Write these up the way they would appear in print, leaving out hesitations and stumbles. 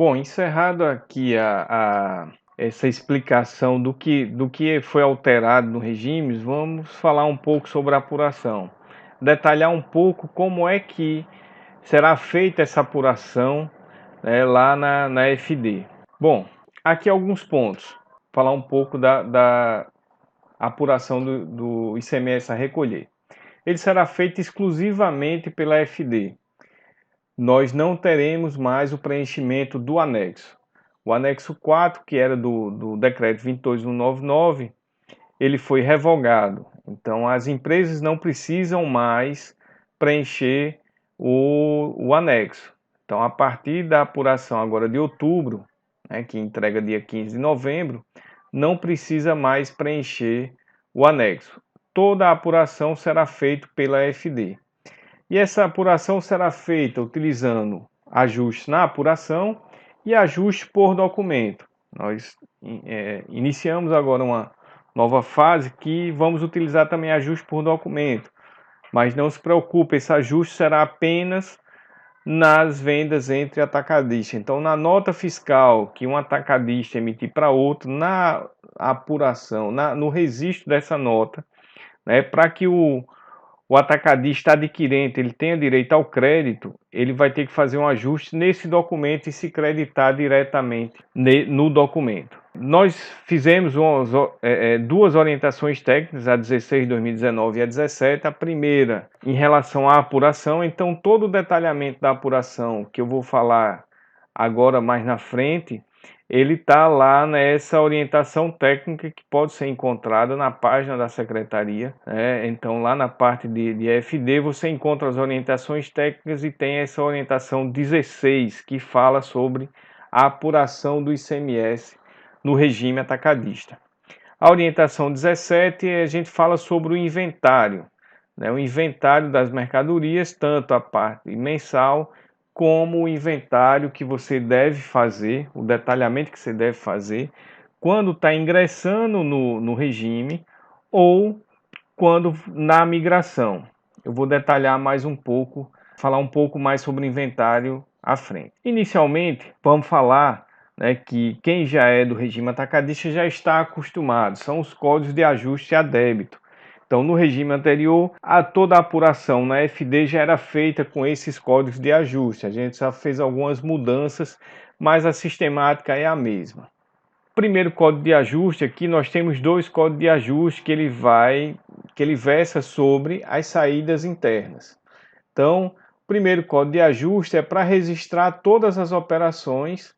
Bom, encerrado aqui essa explicação do que foi alterado no regime, vamos falar um pouco sobre a apuração. Detalhar um pouco como é que será feita essa apuração, né, lá na FD. Bom, aqui alguns pontos. Falar um pouco da apuração do ICMS a recolher. Ele será feito exclusivamente pela FD. Nós não teremos mais o preenchimento do anexo. O anexo 4, que era do decreto 22199, ele foi revogado. Então, as empresas não precisam mais preencher o anexo. Então, a partir da apuração agora de outubro, né, que entrega dia 15 de novembro, não precisa mais preencher o anexo. Toda a apuração será feita pela FD. E essa apuração será feita utilizando ajustes na apuração e ajustes por documento. Nós iniciamos agora uma nova fase que vamos utilizar também ajuste por documento. Mas não se preocupe, esse ajuste será apenas nas vendas entre atacadistas. Então, na nota fiscal que um atacadista emitir para outro, na apuração, no registro dessa nota, né, para que o atacadista adquirente ele tenha direito ao crédito, ele vai ter que fazer um ajuste nesse documento e se creditar diretamente no documento. Nós fizemos duas orientações técnicas, a 16 de 2019 e a 17. A primeira em relação à apuração, então todo o detalhamento da apuração que eu vou falar agora mais na frente, ele está lá nessa orientação técnica que pode ser encontrada na página da secretaria, né? Então lá na parte de FD você encontra as orientações técnicas e tem essa orientação 16 que fala sobre a apuração do ICMS no regime atacadista. A orientação 17 a gente fala sobre o inventário, né? O inventário das mercadorias, tanto a parte mensal como o inventário que você deve fazer, o detalhamento que você deve fazer quando está ingressando no regime ou quando na migração. Eu vou detalhar mais um pouco, falar um pouco mais sobre o inventário à frente. Inicialmente, vamos falar, né, que quem já é do regime atacadista já está acostumado, são os códigos de ajuste a débito. Então, no regime anterior, toda a apuração na FD já era feita com esses códigos de ajuste. A gente já fez algumas mudanças, mas a sistemática é a mesma. Primeiro código de ajuste, aqui nós temos dois códigos de ajuste que ele versa sobre as saídas internas. Então, o primeiro código de ajuste é para registrar todas as operações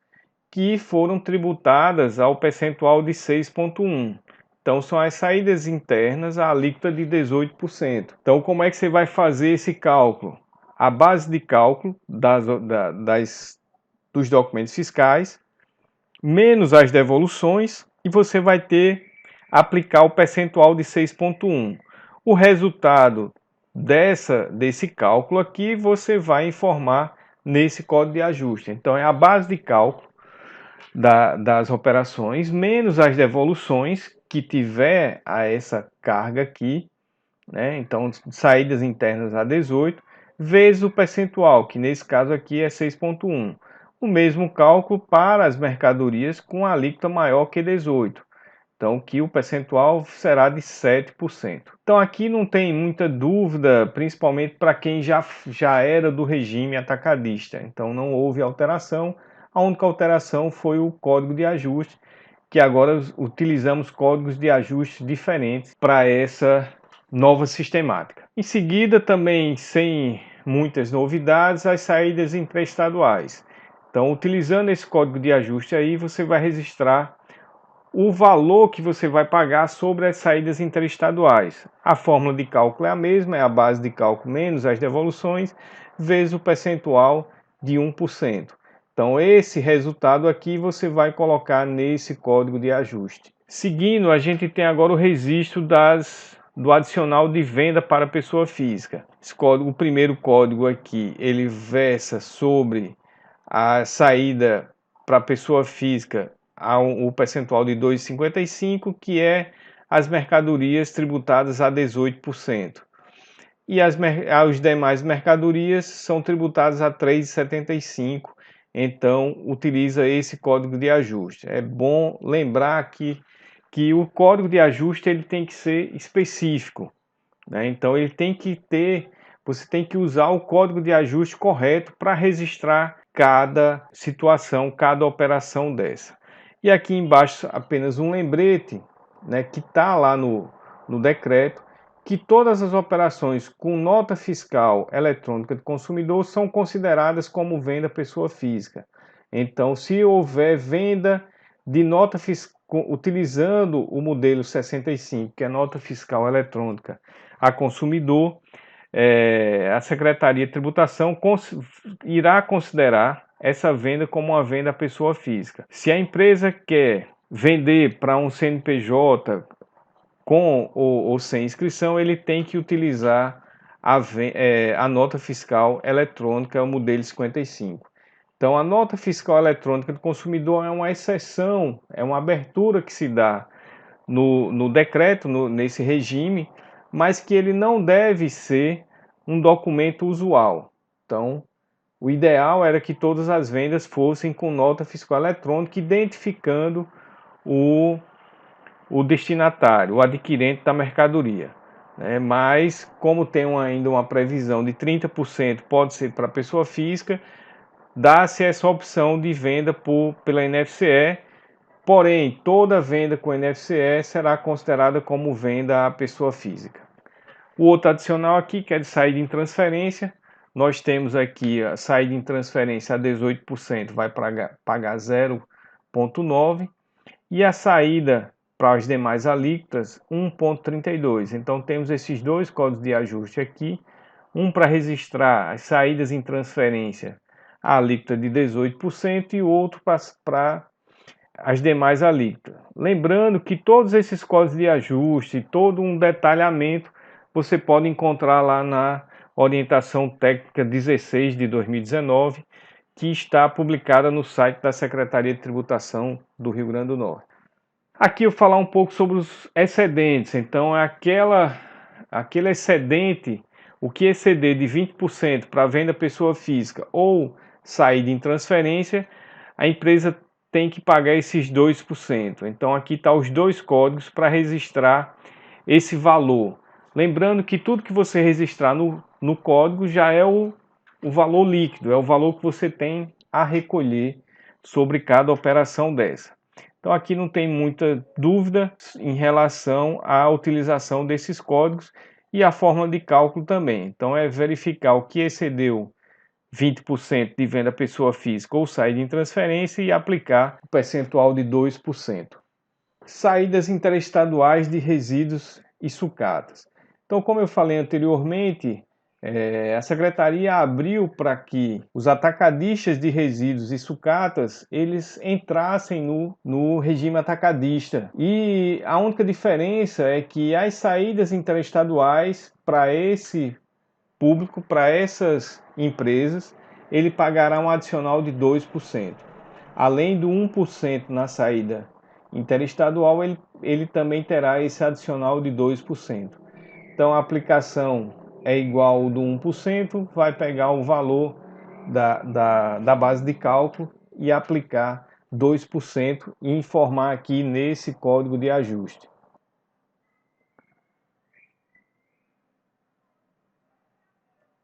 que foram tributadas ao percentual de 6,1%. Então, são as saídas internas, a alíquota de 18%. Então, como é que você vai fazer esse cálculo? A base de cálculo dos documentos fiscais, menos as devoluções, e você vai aplicar o percentual de 6,1%. O resultado desse cálculo aqui, você vai informar nesse código de ajuste. Então, é a base de cálculo das operações, menos as devoluções que tiver a essa carga aqui, né? Então, saídas internas a 18, vezes o percentual, que nesse caso aqui é 6,1. O mesmo cálculo para as mercadorias com alíquota maior que 18. Então, que o percentual será de 7%. Então, aqui não tem muita dúvida, principalmente para quem já era do regime atacadista. Então, não houve alteração. A única alteração foi o código de ajuste, que agora utilizamos códigos de ajuste diferentes para essa nova sistemática. Em seguida, também sem muitas novidades, as saídas interestaduais. Então, utilizando esse código de ajuste aí, você vai registrar o valor que você vai pagar sobre as saídas interestaduais. A fórmula de cálculo é a mesma, é a base de cálculo menos as devoluções, vezes o percentual de 1%. Então, esse resultado aqui você vai colocar nesse código de ajuste. Seguindo, a gente tem agora o registro do adicional de venda para pessoa física. Esse código, o primeiro código aqui, ele versa sobre a saída para pessoa física o percentual de 2,55, que é as mercadorias tributadas a 18%. E as demais mercadorias são tributadas a 3,75%, então utiliza esse código de ajuste. É bom lembrar que o código de ajuste ele tem que ser específico, né? Então ele tem que ter, você tem que usar o código de ajuste correto para registrar cada situação, cada operação dessa. E aqui embaixo apenas um lembrete, né, que está lá no decreto, que todas as operações com nota fiscal eletrônica do consumidor são consideradas como venda pessoa física. Então, se houver venda de nota fiscal utilizando o modelo 65, que é nota fiscal eletrônica a consumidor, a Secretaria de Tributação irá considerar essa venda como uma venda à pessoa física. Se a empresa quer vender para um CNPJ com ou sem inscrição, ele tem que utilizar a nota fiscal eletrônica, o modelo 55. Então, a nota fiscal eletrônica do consumidor é uma exceção, é uma abertura que se dá no decreto, nesse regime, mas que ele não deve ser um documento usual. Então, o ideal era que todas as vendas fossem com nota fiscal eletrônica, identificando o destinatário, o adquirente da mercadoria. Mas, como tem ainda uma previsão de 30% pode ser para pessoa física, dá-se essa opção de venda pela NFCE, porém, toda venda com NFCE será considerada como venda à pessoa física. O outro adicional aqui, que é de saída em transferência, nós temos aqui a saída em transferência a 18%, vai pagar 0,9%, e a saída para as demais alíquotas 1,32%. Então temos esses dois códigos de ajuste aqui, um para registrar as saídas em transferência a alíquota de 18% e o outro para as demais alíquotas. Lembrando que todos esses códigos de ajuste, todo um detalhamento, você pode encontrar lá na orientação técnica 16 de 2019, que está publicada no site da Secretaria de Tributação do Rio Grande do Norte. Aqui eu vou falar um pouco sobre os excedentes. Então é aquele excedente, o que exceder de 20% para venda pessoa física ou saída em transferência, a empresa tem que pagar esses 2%. Então aqui está os dois códigos para registrar esse valor. Lembrando que tudo que você registrar no código já é o valor líquido, é o valor que você tem a recolher sobre cada operação dessa. Então aqui não tem muita dúvida em relação à utilização desses códigos e a forma de cálculo também. Então é verificar o que excedeu 20% de venda pessoa física ou saída em transferência e aplicar o percentual de 2%. Saídas interestaduais de resíduos e sucatas. Então, como eu falei anteriormente, a Secretaria abriu para que os atacadistas de resíduos e sucatas eles entrassem no regime atacadista. E a única diferença é que as saídas interestaduais para esse público, para essas empresas, ele pagará um adicional de 2%. Além do 1% na saída interestadual, ele também terá esse adicional de 2%. Então a aplicação é igual ao do 1%, vai pegar o valor da base de cálculo e aplicar 2% e informar aqui nesse código de ajuste.